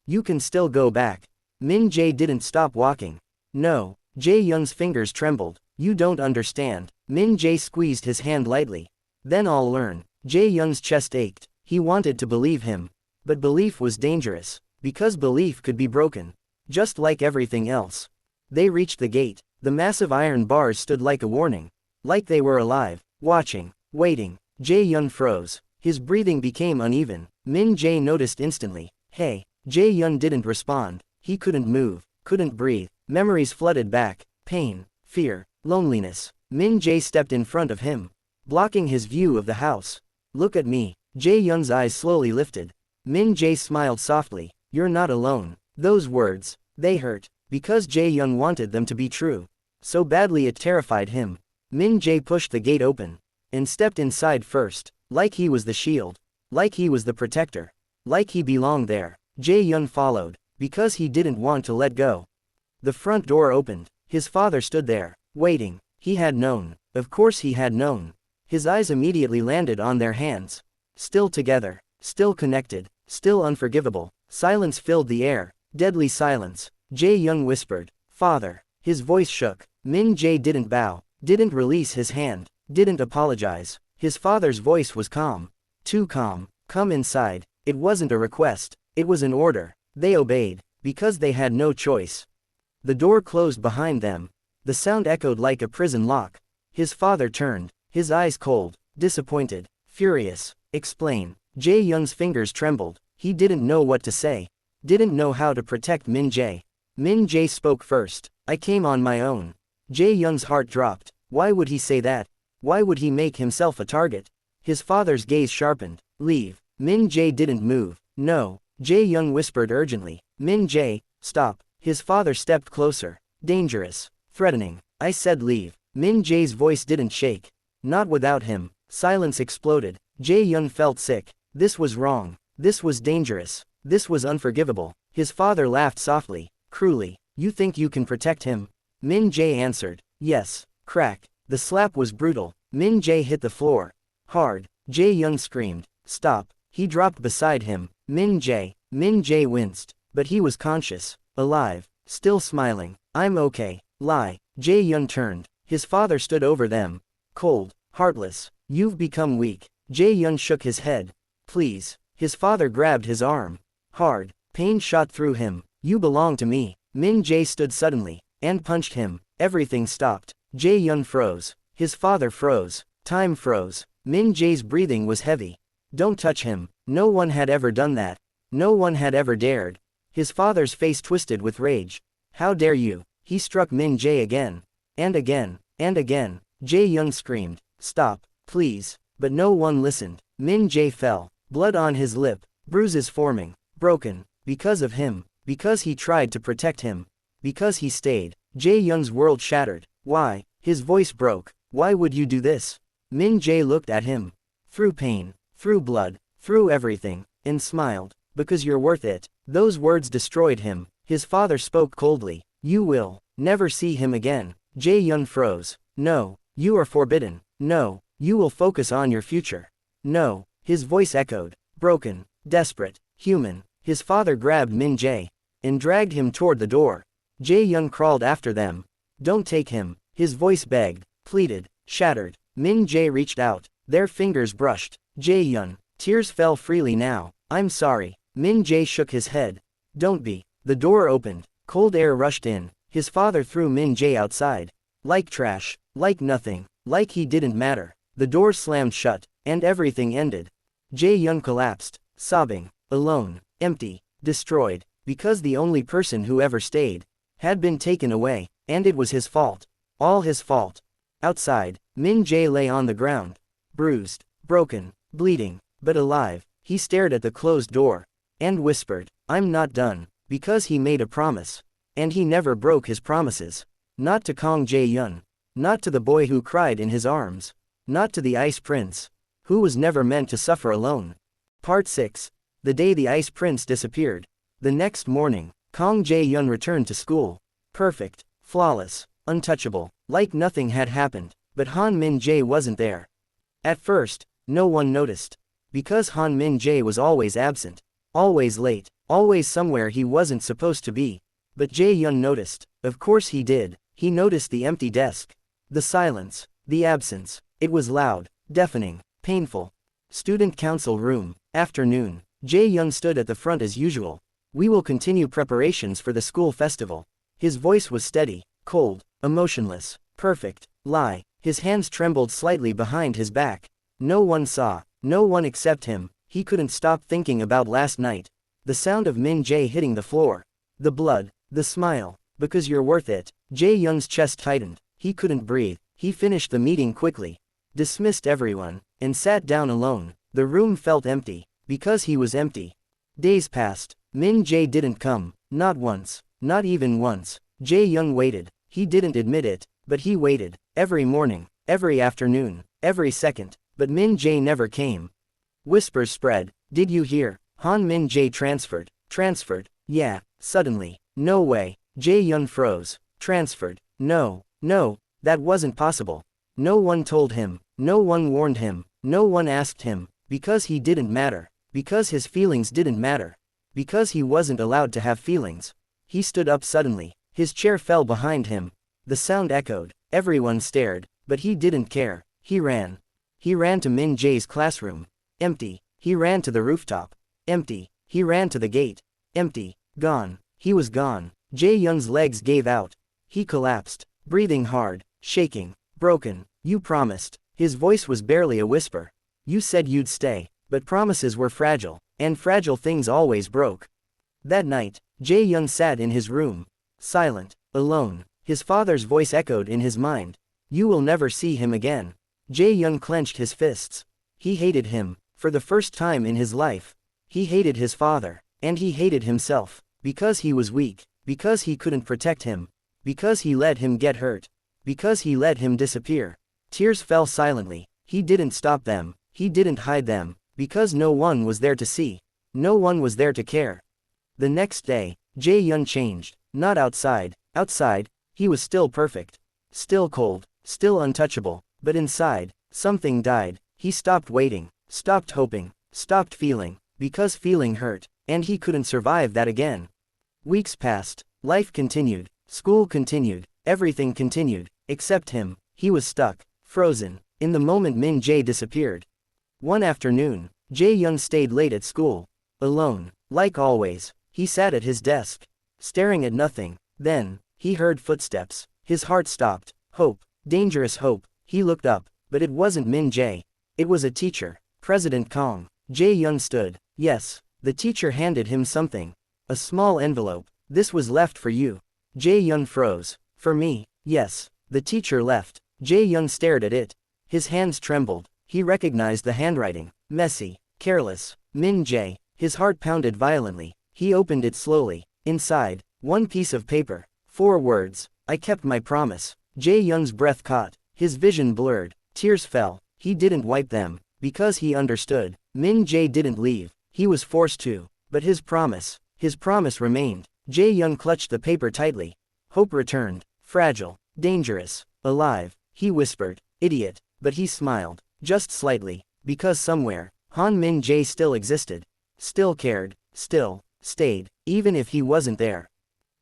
Speaker 2: You can still go back. Min-jae didn't stop walking. No. Jae-young's fingers trembled. You don't understand. Min-jae squeezed his hand lightly. Then I'll learn. Jae-young's chest ached. He wanted to believe him. But belief was dangerous. Because belief could be broken. Just like everything else. They reached the gate. The massive iron bars stood like a warning. Like they were alive. Watching. Waiting. Jae-young froze. His breathing became uneven. Min-jae noticed instantly. Hey. Jae-young didn't respond. He couldn't move. Couldn't breathe. Memories flooded back. Pain. Fear. Loneliness. Min-jae stepped in front of him, blocking his view of the house. Look at me. Jae-young's eyes slowly lifted. Min-jae smiled softly. You're not alone. Those words, they hurt, because Jae-young wanted them to be true. So badly it terrified him. Min-jae pushed the gate open, and stepped inside first, like he was the shield. Like he was the protector. Like he belonged there. Jae-young followed, because he didn't want to let go. The front door opened. His father stood there, waiting. He had known. Of course he had known. His eyes immediately landed on their hands. Still together. Still connected. Still unforgivable. Silence filled the air. Deadly silence. Jae-hyun whispered. Father. His voice shook. Min-jae didn't bow, didn't release his hand, didn't apologize. His father's voice was calm. Too calm. Come inside. It wasn't a request, it was an order. They obeyed, because they had no choice. The door closed behind them. The sound echoed like a prison lock. His father turned, his eyes cold, disappointed, furious. Explain. Jae-hyun's fingers trembled. He didn't know what to say. Didn't know how to protect Min-jae. Min-jae spoke first. I came on my own. Jae-hyun's heart dropped. Why would he say that? Why would he make himself a target? His father's gaze sharpened. Leave. Min-jae didn't move. No. Jae-hyun whispered urgently. Min-jae, stop. His father stepped closer. Dangerous. Threatening. I said leave. Min-jae's voice didn't shake. Not without him. Silence exploded. Jae-hyun felt sick. This was wrong. This was dangerous. This was unforgivable. His father laughed softly, cruelly. You think you can protect him? Min-jae answered. Yes. Crack. The slap was brutal. Min-jae hit the floor. Hard. Jae-hyun screamed. Stop. He dropped beside him. Min-jae. Min-jae winced. But he was conscious. Alive. Still smiling. I'm okay. Lie. Jae-hyun turned. His father stood over them. Cold. Heartless. You've become weak. Jae-hyun shook his head. Please. His father grabbed his arm. Hard. Pain shot through him. You belong to me. Min-jae stood suddenly, and punched him. Everything stopped. Jae-hyun froze. His father froze. Time froze. Min-jae's breathing was heavy. Don't touch him. No one had ever done that. No one had ever dared. His father's face twisted with rage. How dare you? He struck Min-jae again. And again. And again. Jae-hyun screamed. Stop. Please. But no one listened. Min-jae fell. Blood on his lip. Bruises forming. Broken. Because of him. Because he tried to protect him. Because he stayed. Jae-hyun's world shattered. Why? His voice broke. Why would you do this? Min-jae looked at him. Through pain. Through blood. Through everything. And smiled. Because you're worth it. Those words destroyed him. His father spoke coldly. You will never see him again. Jae-hyun froze. No. You are forbidden. No. You will focus on your future. No. His voice echoed. Broken. Desperate. Human. His father grabbed Min-jae. And dragged him toward the door. Jae-hyun crawled after them. Don't take him. His voice begged. Pleaded. Shattered. Min-jae reached out. Their fingers brushed. Jae-hyun. Tears fell freely now. I'm sorry. Min-jae shook his head. Don't be. The door opened. Cold air rushed in. His father threw Min-jae outside. Like trash. Like nothing. Like he didn't matter. The door slammed shut. And everything ended. Jae-hyun collapsed. Sobbing. Alone. Empty. Destroyed. Because the only person who ever stayed had been taken away. And it was his fault. All his fault. Outside, Min-jae lay on the ground. Bruised. Broken. Bleeding. But alive. He stared at the closed door. And whispered, I'm not done. Because he made a promise. And he never broke his promises. Not to Kang Jae-hyun. Not to the boy who cried in his arms. Not to the Ice Prince. Who was never meant to suffer alone. Part 6. The day the Ice Prince disappeared. The next morning, Kang Jae-hyun returned to school. Perfect. Flawless. Untouchable. Like nothing had happened. But Han Min-jae wasn't there. At first, no one noticed. Because Han Min-jae was always absent. Always late. Always somewhere he wasn't supposed to be. But Jae-hyun noticed. Of course he did. He noticed the empty desk. The silence. The absence. It was loud. Deafening. Painful. Student council room. Afternoon. Jae-hyun stood at the front as usual. We will continue preparations for the school festival. His voice was steady. Cold. Emotionless. Perfect. Lie. His hands trembled slightly behind his back. No one saw. No one except him. He couldn't stop thinking about last night. The sound of Min-jae hitting the floor. The blood. The smile. Because you're worth it. Jae-hyun's chest tightened. He couldn't breathe. He finished the meeting quickly. Dismissed everyone. And sat down alone. The room felt empty. Because he was empty. Days passed. Min-jae didn't come. Not once. Not even once. Jae-hyun waited. He didn't admit it. But he waited. Every morning. Every afternoon. Every second. But Min-jae never came. Whispers spread. Did you hear? Han Min-jae transferred. Transferred. Yeah. Suddenly. No way. Jae-hyun froze. Transferred. No. No. That wasn't possible. No one told him. No one warned him. No one asked him. Because he didn't matter. Because his feelings didn't matter. Because he wasn't allowed to have feelings. He stood up suddenly. His chair fell behind him. The sound echoed. Everyone stared, but he didn't care. He ran. He ran to Min-jae's classroom. Empty. He ran to the rooftop. Empty. He ran to the gate. Empty. Gone. He was gone. Jae-hyun's legs gave out. He collapsed, breathing hard, shaking, broken. You promised. His voice was barely a whisper. You said you'd stay, but promises were fragile, and fragile things always broke. That night, Jae-hyun sat in his room, silent, alone. His father's voice echoed in his mind. You will never see him again. Jae-hyun clenched his fists. He hated him, for the first time in his life. He hated his father, and he hated himself, because he was weak, because he couldn't protect him, because he let him get hurt, because he let him disappear. Tears fell silently. He didn't stop them, he didn't hide them, because no one was there to see. No one was there to care. The next day, Jae-hyun changed. Not outside. Outside, he was still perfect. Still cold, still untouchable, but inside, something died. He stopped waiting, stopped hoping, stopped feeling, because feeling hurt, and he couldn't survive that again. Weeks passed. Life continued. School continued. Everything continued, except him. He was stuck, frozen, in the moment Min-jae disappeared. One afternoon, Jae-hyun stayed late at school. Alone, like always, he sat at his desk, staring at nothing. Then, he heard footsteps. His heart stopped. Hope, dangerous hope. He looked up, but it wasn't Min-jae. It was a teacher, President Kang. Jae-hyun stood. Yes, the teacher handed him something. A small envelope. This was left for you. Jae-hyun froze. For me? Yes. The teacher left. Jae-hyun stared at it. His hands trembled. He recognized the handwriting. Messy, careless. Min-jae. His heart pounded violently. He opened it slowly. Inside, one piece of paper. 4 words. I kept my promise. Jae-hyun's breath caught. His vision blurred. Tears fell. He didn't wipe them, because he understood. Min-jae didn't leave. He was forced to. But his promise remained. Jae-hyun clutched the paper tightly. Hope returned. Fragile. Dangerous. Alive. He whispered. Idiot. But he smiled. Just slightly. Because somewhere, Han Min-jae still existed. Still cared. Still stayed. Even if he wasn't there.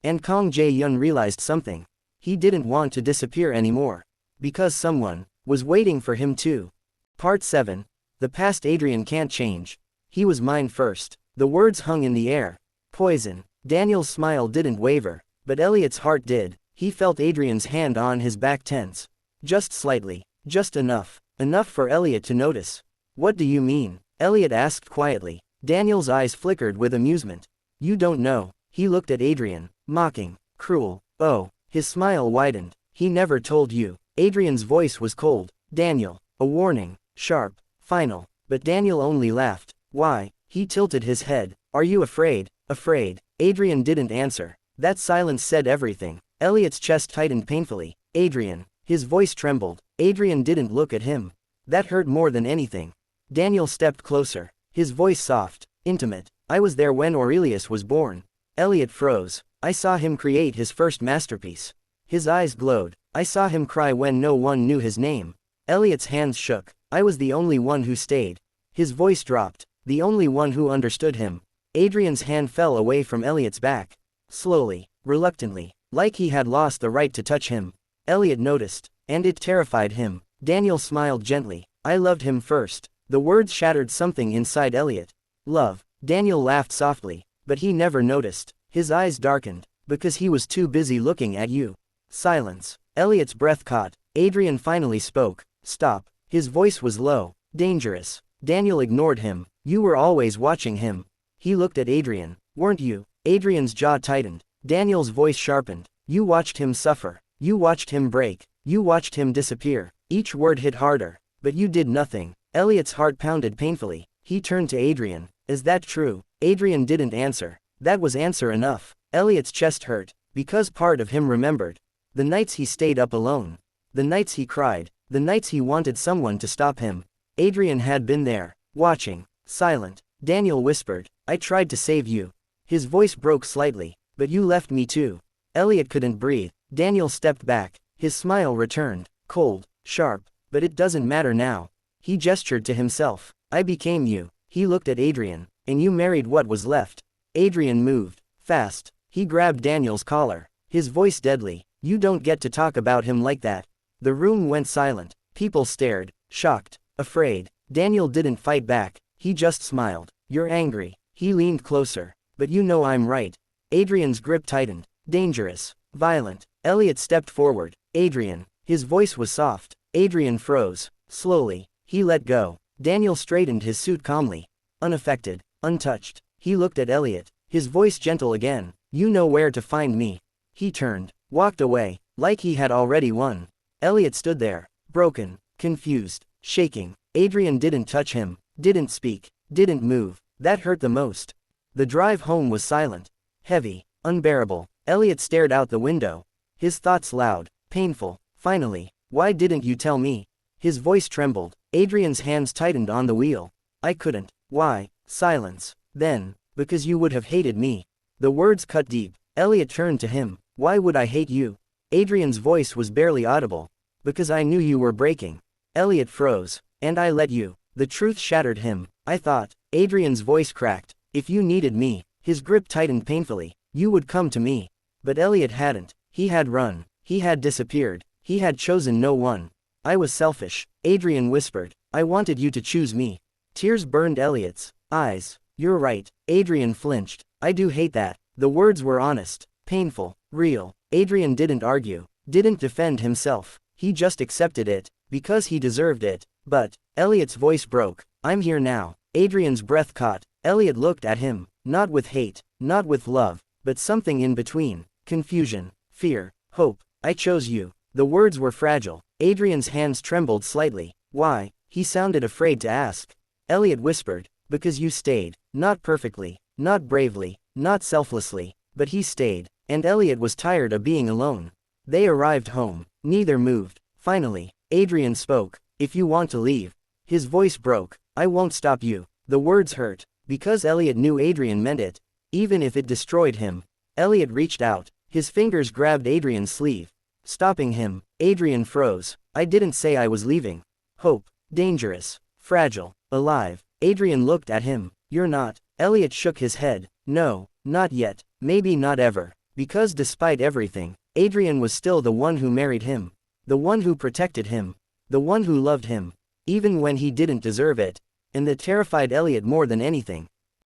Speaker 2: And Kang Jae-hyun realized something. He didn't want to disappear anymore. Because someone was waiting for him too. Part 7. The past Adrian can't change. He was mine first. The words hung in the air. Poison. Daniel's smile didn't waver, but Elliot's heart did. He felt Adrian's hand on his back tense. Just slightly. Just enough. Enough for Elliot to notice. What do you mean? Elliot asked quietly. Daniel's eyes flickered with amusement. You don't know. He looked at Adrian. Mocking. Cruel. Oh. His smile widened. He never told you. Adrian's voice was cold. Daniel. A warning. Sharp. Final. But Daniel only laughed. Why? He tilted his head. Are you afraid? Afraid. Adrian didn't answer. That silence said everything. Elliot's chest tightened painfully. Adrian. His voice trembled. Adrian didn't look at him. That hurt more than anything. Daniel stepped closer. His voice soft. Intimate. I was there when Aurelius was born. Elliot froze. I saw him create his first masterpiece. His eyes glowed. I saw him cry when no one knew his name. Elliot's hands shook. I was the only one who stayed. His voice dropped. The only one who understood him. Adrian's hand fell away from Elliot's back. Slowly, reluctantly, like he had lost the right to touch him. Elliot noticed, and it terrified him. Daniel smiled gently. I loved him first. The words shattered something inside Elliot. Love. Daniel laughed softly, but he never noticed. His eyes darkened, because he was too busy looking at you. Silence. Elliot's breath caught. Adrian finally spoke. Stop. His voice was low. Dangerous. Daniel ignored him. You were always watching him. He looked at Adrian. Weren't you? Adrian's jaw tightened. Daniel's voice sharpened. You watched him suffer. You watched him break. You watched him disappear. Each word hit harder. But you did nothing. Elliot's heart pounded painfully. He turned to Adrian. Is that true? Adrian didn't answer. That was answer enough. Elliot's chest hurt, because part of him remembered. The nights he stayed up alone. The nights he cried. The nights he wanted someone to stop him. Adrian had been there, watching, silent. Daniel whispered, I tried to save you. His voice broke slightly, but you left me too. Elliot couldn't breathe. Daniel stepped back. His smile returned, cold, sharp, but it doesn't matter now. He gestured to himself. I became you. He looked at Adrian, and you married what was left. Adrian moved, fast, He grabbed Daniel's collar, his voice deadly. You don't get to talk about him like that. The room went silent. People stared, shocked, afraid. Daniel didn't fight back, he just smiled. You're angry. He leaned closer. But you know I'm right. Adrian's grip tightened. Dangerous. Violent. Elliot stepped forward. Adrian. His voice was soft. Adrian froze. Slowly, he let go. Daniel straightened his suit calmly. Unaffected. Untouched. He looked at Elliot, his voice gentle again. You know where to find me. He turned, walked away, like he had already won. Elliot stood there, broken, confused, shaking. Adrian didn't touch him, didn't speak, didn't move. That hurt the most. The drive home was silent, heavy, unbearable. Elliot stared out the window, his thoughts loud, painful. Finally, why didn't you tell me? His voice trembled. Adrian's hands tightened on the wheel. I couldn't. Why? Silence. Then, because you would have hated me. The words cut deep. Elliot turned to him. Why would I hate you? Adrian's voice was barely audible. Because I knew you were breaking. Elliot froze. And I let you. The truth shattered him. I thought. Adrian's voice cracked. If you needed me. His grip tightened painfully. You would come to me. But Elliot hadn't. He had run. He had disappeared. He had chosen no one. I was selfish. Adrian whispered. I wanted you to choose me. Tears burned Elliot's eyes. You're right. Adrian flinched. I do hate that. The words were honest, painful, real. Adrian didn't argue, didn't defend himself. He just accepted it, because he deserved it. But, Elliot's voice broke. I'm here now. Adrian's breath caught. Elliot looked at him, not with hate, not with love, but something in between. Confusion, fear, hope. I chose you. The words were fragile. Adrian's hands trembled slightly. Why? He sounded afraid to ask. Elliot whispered. Because you stayed. Not perfectly, not bravely, not selflessly, but he stayed. And Elliot was tired of being alone. They arrived home. Neither moved. Finally, Adrian spoke. If you want to leave. His voice broke. I won't stop you. The words hurt. Because Elliot knew Adrian meant it. Even if it destroyed him. Elliot reached out. His fingers grabbed Adrian's sleeve. Stopping him. Adrian froze. I didn't say I was leaving. Hope. Dangerous. Fragile. Alive. Adrian looked at him. You're not. Elliot shook his head. No, not yet. Maybe not ever. Because despite everything, Adrian was still the one who married him. The one who protected him. The one who loved him. Even when he didn't deserve it. And that terrified Elliot more than anything.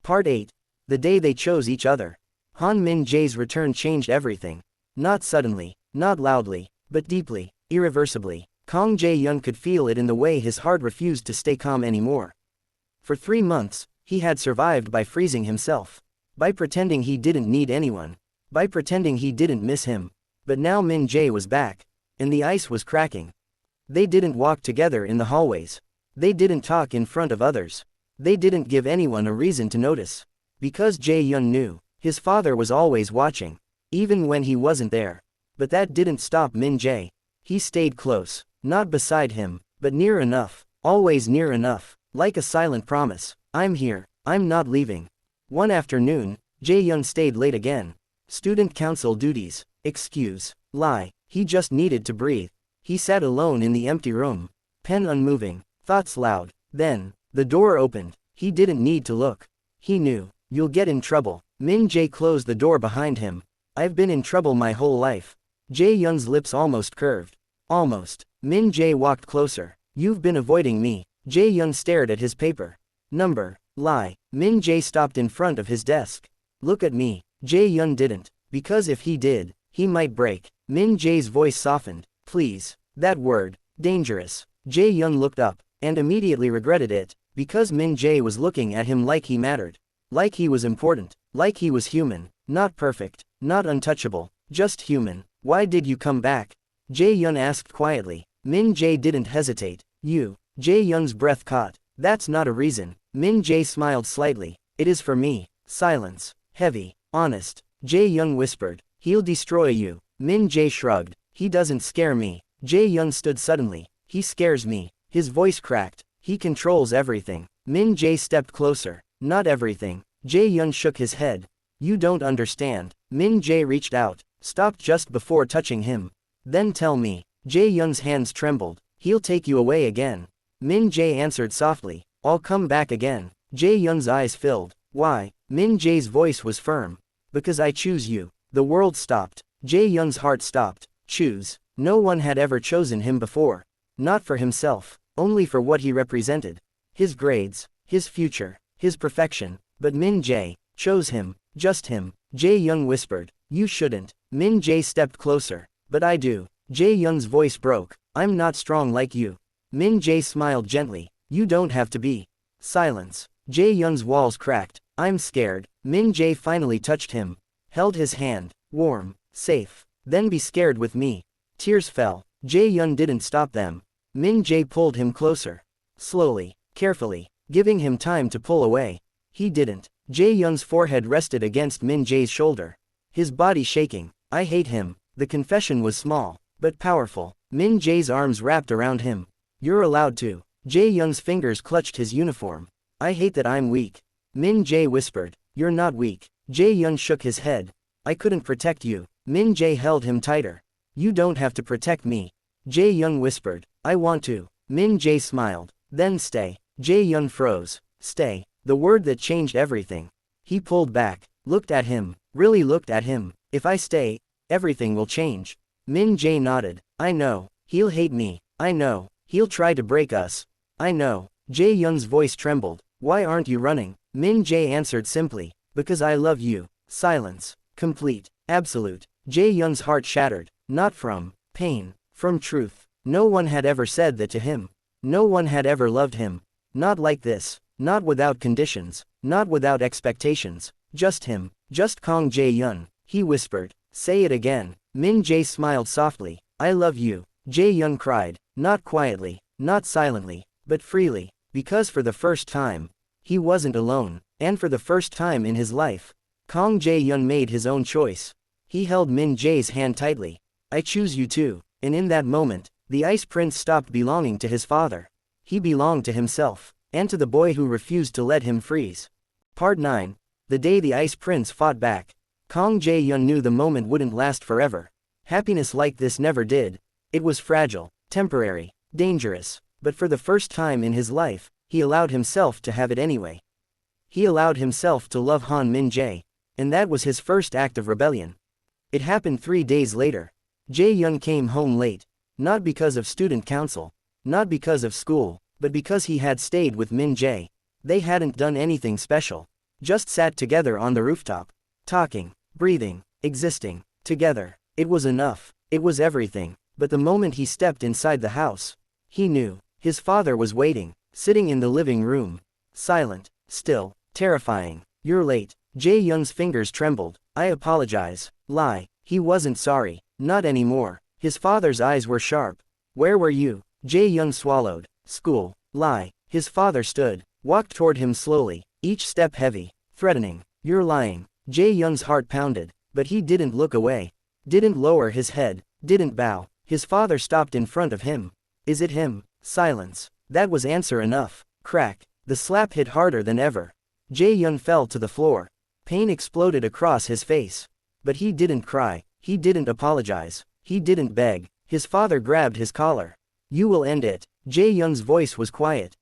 Speaker 2: Part 8. The day they chose each other. Han Min-jae's return changed everything. Not suddenly, not loudly, but deeply, irreversibly. Kang Jae-hyun could feel it in the way his heart refused to stay calm anymore. For 3 months, he had survived by freezing himself. By pretending he didn't need anyone. By pretending he didn't miss him. But now Min-jae was back. And the ice was cracking. They didn't walk together in the hallways. They didn't talk in front of others. They didn't give anyone a reason to notice. Because Jae-hyun knew. His father was always watching. Even when he wasn't there. But that didn't stop Min-jae. He stayed close. Not beside him, but near enough. Always near enough. Like a silent promise. I'm here. I'm not leaving. One afternoon, Jae-hyun stayed late again. Student council duties. Excuse. Lie. He just needed to breathe. He sat alone in the empty room. Pen unmoving. Thoughts loud. Then, the door opened. He didn't need to look. He knew. You'll get in trouble. Min-jae closed the door behind him. I've been in trouble my whole life. Jae-hyun's lips almost curved. Almost. Min-jae walked closer. You've been avoiding me. Jae-hyun stared at his paper. Number. Lie. Min-jae stopped in front of his desk. Look at me. Jae-hyun didn't. Because if he did, he might break. Min-jae's voice softened. Please. That word. Dangerous. Jae-hyun looked up. And immediately regretted it. Because Min-jae was looking at him like he mattered. Like he was important. Like he was human. Not perfect. Not untouchable. Just human. Why did you come back? Jae-hyun asked quietly. Min-jae didn't hesitate. You. Jae-hyun's breath caught. That's not a reason. Min-jae smiled slightly. It is for me. Silence. Heavy. Honest. Jae-hyun whispered. He'll destroy you. Min-jae shrugged. He doesn't scare me. Jae-hyun stood suddenly. He scares me. His voice cracked. He controls everything. Min-jae stepped closer. Not everything. Jae-hyun shook his head. You don't understand. Min-jae reached out. Stopped just before touching him. Then tell me. Jae-hyun's hands trembled. He'll take you away again. Min-jae answered softly. I'll come back again. Jae-hyun's eyes filled. Why? Min-jae's voice was firm. Because I choose you. The world stopped. Jae-young's heart stopped. Choose. No one had ever chosen him before. Not for himself, only for what he represented. His grades, his future, his perfection. But Min-jae chose him, just him. Jae-young whispered, "You shouldn't." Min-jae stepped closer. "But I do." Jae-young's voice broke. "I'm not strong like you." Min-jae smiled gently. "You don't have to be." Silence. Jae-young's walls cracked. "I'm scared." Min-jae finally touched him. Held his hand. Warm. Safe. "Then be scared with me." Tears fell. Jae-young didn't stop them. Min-jae pulled him closer. Slowly. Carefully. Giving him time to pull away. He didn't. Jae-young's forehead rested against Min-jae's shoulder. His body shaking. "I hate him." The confession was small, but powerful. Min-jae's arms wrapped around him. "You're allowed to." Jae-young's fingers clutched his uniform. "I hate that I'm weak." Min-jae whispered. "You're not weak." Jae-young shook his head. "I couldn't protect you." Min-jae held him tighter. "You don't have to protect me." Jae-young whispered. "I want to." Min-jae smiled. "Then stay." Jae-young froze. Stay. The word that changed everything. He pulled back. Looked at him. Really looked at him. "If I stay, everything will change." Min-jae nodded. "I know. He'll hate me. I know. He'll try to break us. I know." Jae-young's voice trembled. "Why aren't you running?" Min-jae answered simply. "Because I love you." Silence. Complete. Absolute. Jae-young's heart shattered. Not from pain. From truth. No one had ever said that to him. No one had ever loved him. Not like this. Not without conditions. Not without expectations. Just him. Just Kang Jae-hyun. He whispered. "Say it again." Min-jae smiled softly. "I love you." Jae-hyun cried. Not quietly. Not silently. But freely. Because for the first time, he wasn't alone. And for the first time in his life, Kang Jae-hyun made his own choice. He held Min-jae's hand tightly. "I choose you too." And in that moment, the Ice Prince stopped belonging to his father. He belonged to himself. And to the boy who refused to let him freeze. Part 9. The day the Ice Prince fought back. Kang Jae-hyun knew the moment wouldn't last forever. Happiness like this never did. It was fragile, temporary, dangerous. But for the first time in his life, he allowed himself to have it anyway. He allowed himself to love Han Min-jae. And that was his first act of rebellion. It happened 3 days later. Jae-hyun came home late. Not because of student council. Not because of school. But because he had stayed with Min-jae. They hadn't done anything special. Just sat together on the rooftop. Talking, breathing, existing, together. It was enough. It was everything. But the moment he stepped inside the house, he knew. His father was waiting, sitting in the living room. Silent, still, terrifying. "You're late." Jae-young's fingers trembled. "I apologize." Lie. He wasn't sorry. Not anymore. His father's eyes were sharp. "Where were you?" Jae-young swallowed. "School." Lie. His father stood, walked toward him slowly, each step heavy, threatening. "You're lying." Jae-young's heart pounded, but he didn't look away. Didn't lower his head, didn't bow. His father stopped in front of him. "Is it him?" Silence. That was answer enough. Crack. The slap hit harder than ever. Jae-young fell to the floor. Pain exploded across his face. But he didn't cry. He didn't apologize. He didn't beg. His father grabbed his collar. "You will end it." Jae-young's voice was quiet.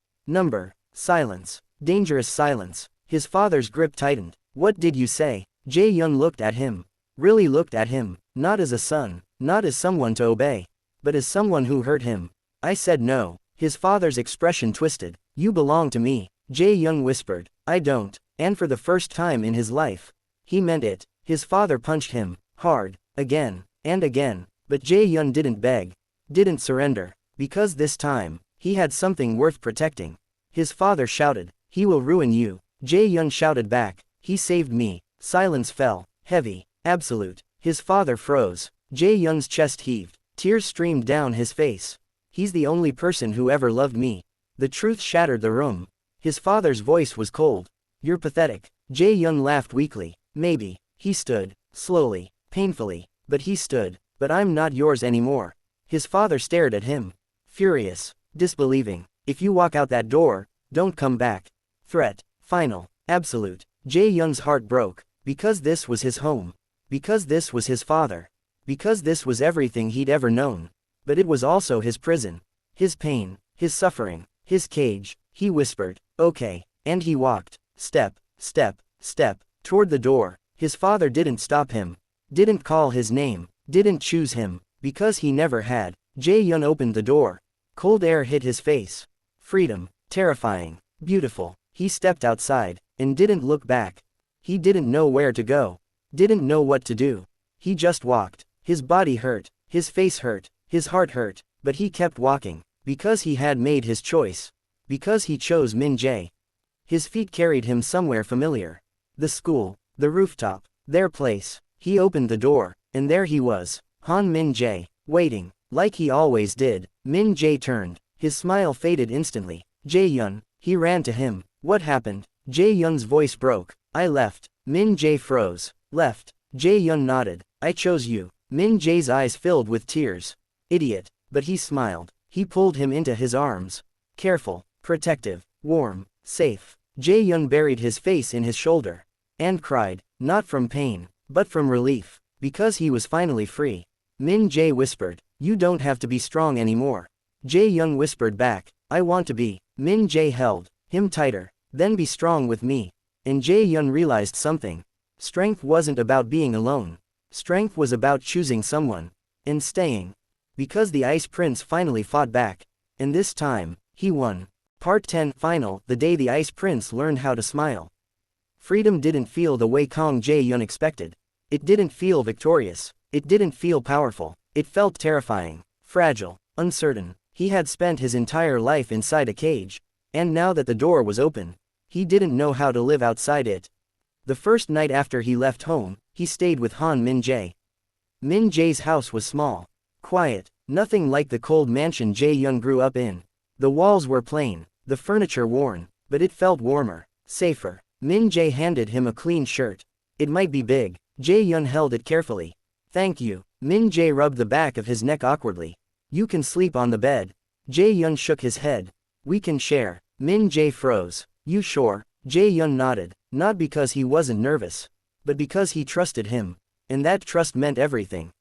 Speaker 2: Silence. Dangerous silence. His father's grip tightened. "What did you say?" Jae-young looked at him. Really looked at him. Not as a son. Not as someone to obey. But as someone who hurt him. "I said no." His father's expression twisted. "You belong to me." Jae-young whispered. "I don't." And for the first time in his life, he meant it. His father punched him. Hard. Again. And again. But Jae-young didn't beg. Didn't surrender. Because this time, he had something worth protecting. His father shouted. "He will ruin you." Jae-young shouted back. "He saved me." Silence fell. Heavy. Absolute. His father froze. Jae-young's chest heaved. Tears streamed down his face. "He's the only person who ever loved me." The truth shattered the room. His father's voice was cold. "You're pathetic." Jae-young laughed weakly. "Maybe." He stood. Slowly. Painfully. But he stood. "But I'm not yours anymore." His father stared at him. Furious. Disbelieving. "If you walk out that door, don't come back." Threat. Final. Absolute. Jae-young's heart broke. Because this was his home. Because this was his father. Because this was everything he'd ever known. But it was also his prison. His pain. His suffering. His cage. He whispered, "Okay." And he walked. Step. Step. Step. Toward the door. His father didn't stop him, didn't call his name, didn't choose him, because he never had. Jae-hyun opened the door. Cold air hit his face. Freedom, terrifying, beautiful. He stepped outside, and didn't look back. He didn't know where to go, didn't know what to do. He just walked. His body hurt, his face hurt, his heart hurt, but he kept walking, because he had made his choice. Because he chose Min-jae. His feet carried him somewhere familiar. The school, the rooftop, their place. He opened the door, and there he was, Han Min-jae, waiting, like he always did. Min-jae turned, his smile faded instantly. Jae-hyun, he ran to him. What happened? Jae-hyun's voice broke. I left. Min-jae froze. Left. Jae-hyun nodded. I chose you. Min-jae's eyes filled with tears. Idiot. But he smiled. He pulled him into his arms. Careful, protective, warm, safe. Jae-hyun buried his face in his shoulder. And cried, not from pain, but from relief. Because he was finally free. Min-jae whispered, you don't have to be strong anymore. Jae-hyun whispered back, I want to be. Min-jae held him tighter. Then be strong with me. And Jae-hyun realized something. Strength wasn't about being alone. Strength was about choosing someone. And staying. Because the Ice Prince finally fought back. And this time, he won. Part 10 Final, the day the Ice Prince learned how to smile. Freedom didn't feel the way Kang Jae-hyun expected. It didn't feel victorious. It didn't feel powerful. It felt terrifying, fragile, uncertain. He had spent his entire life inside a cage. And now that the door was open, he didn't know how to live outside it. The first night after he left home, he stayed with Han Min-jae. Min-jae's house was small, quiet, nothing like the cold mansion Jae-hyun grew up in. The walls were plain, the furniture worn, but it felt warmer, safer. Min-jae handed him a clean shirt. It might be big. Jae-hyun held it carefully. Thank you. Min-jae rubbed the back of his neck awkwardly. You can sleep on the bed. Jae-hyun shook his head. We can share. Min-jae froze. You sure? Jae-hyun nodded, not because he wasn't nervous, but because he trusted him, and that trust meant everything.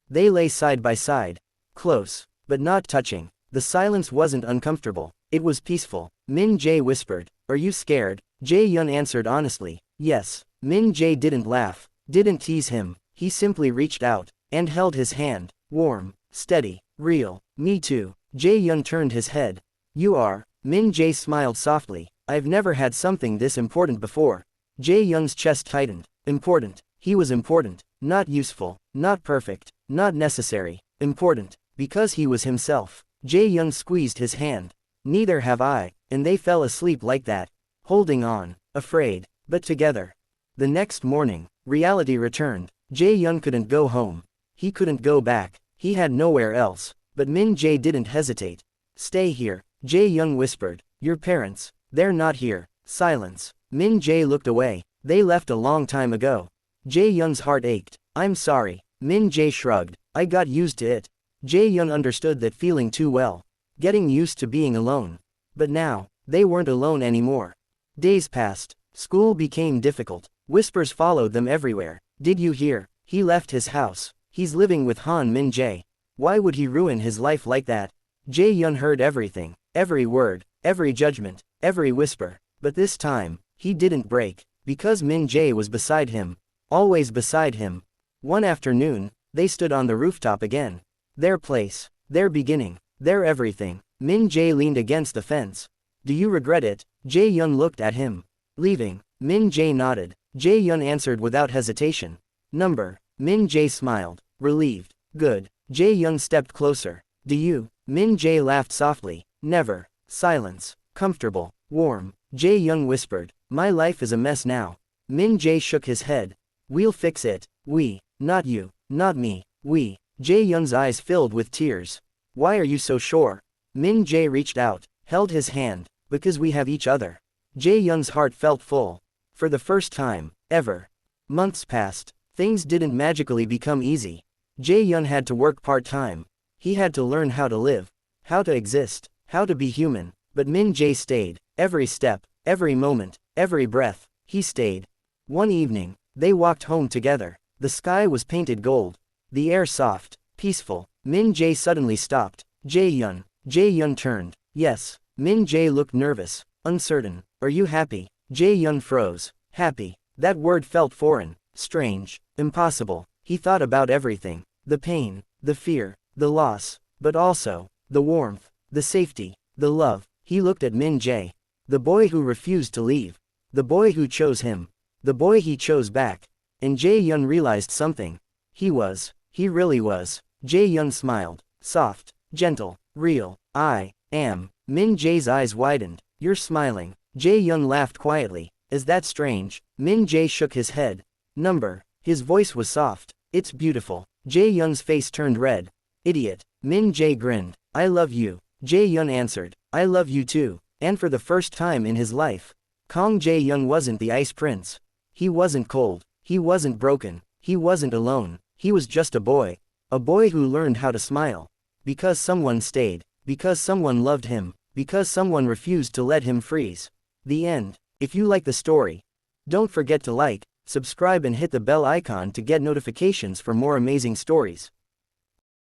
Speaker 2: They lay side by side, close, but not touching. The silence wasn't uncomfortable, it was peaceful. Min-jae whispered, are you scared? Jae-hyun answered honestly, yes. Min-jae didn't laugh, didn't tease him, he simply reached out, and held his hand, warm, steady, real. Me too. Jae-hyun turned his head. You are. Min-jae smiled softly. I've never had something this important before. Jae-hyun's chest tightened. Important. He was important. Not useful. Not perfect. Not necessary. Important. Because he was himself. Jae-hyun squeezed his hand. Neither have I. And they fell asleep like that. Holding on. Afraid. But together. The next morning, reality returned. Jae-hyun couldn't go home. He couldn't go back. He had nowhere else. But Min-jae didn't hesitate. Stay here. Jae-hyun whispered. Your parents. They're not here. Silence. Min-jae looked away. They left a long time ago. Jae-hyun's heart ached. I'm sorry. Min-jae shrugged. I got used to it. Jae-hyun understood that feeling too well. Getting used to being alone. But now, they weren't alone anymore. Days passed. School became difficult. Whispers followed them everywhere. Did you hear? He left his house. He's living with Han Min-jae. Why would he ruin his life like that? Jae-hyun heard everything. Every word. Every judgment. Every whisper. But this time, he didn't break. Because Min-jae was beside him. Always beside him. One afternoon, they stood on the rooftop again. Their place. Their beginning. Their everything. Min-jae leaned against the fence. Do you regret it? Jae-hyun looked at him. Leaving. Min-jae nodded. Jae-hyun answered without hesitation. Number. Min-jae smiled. Relieved. Good. Jae-hyun stepped closer. Do you? Min-jae laughed softly. Never. Silence. Comfortable. Warm. Jae-hyun whispered. My life is a mess now. Min-jae shook his head. We'll fix it. We. Not you. Not me. We. Jae-hyun's eyes filled with tears. Why are you so sure? Min-jae reached out. Held his hand. Because we have each other. Jae-hyun's heart felt full. For the first time. Ever. Months passed. Things didn't magically become easy. Jae-hyun had to work part-time. He had to learn how to live. How to exist. How to be human. But Min-jae stayed. Every step. Every moment. Every breath. He stayed. One evening, they walked home together. The sky was painted gold. The air soft. Peaceful. Min-jae suddenly stopped. Jae-hyun. Jae-hyun turned. Yes. Min-jae looked nervous. Uncertain. Are you happy? Jae-hyun froze. Happy. That word felt foreign. strange, impossible. He thought about everything. The pain, the fear, the loss, but also, the warmth, the safety, the love. He looked at Min-jae. The boy who refused to leave. The boy who chose him. The boy he chose back. And Jae-hyun realized something. He really was. Jae-hyun smiled. Soft, gentle, real. I am. Min-jae's eyes widened. You're smiling. Jae-hyun laughed quietly. Is that strange? Min-jae shook his head. Number. His voice was soft. It's beautiful. Jae-hyun's face turned red. Idiot. Min-jae grinned. I love you. Jae-hyun answered. I love you too. And for the first time in his life, Kang Jae-hyun wasn't the ice prince. He wasn't cold. He wasn't broken. He wasn't alone. He was just a boy. A boy who learned how to smile. Because someone stayed. Because someone loved him. Because someone refused to let him freeze. The end. If you like the story, don't forget to like, subscribe and hit the bell icon to get notifications for more amazing stories.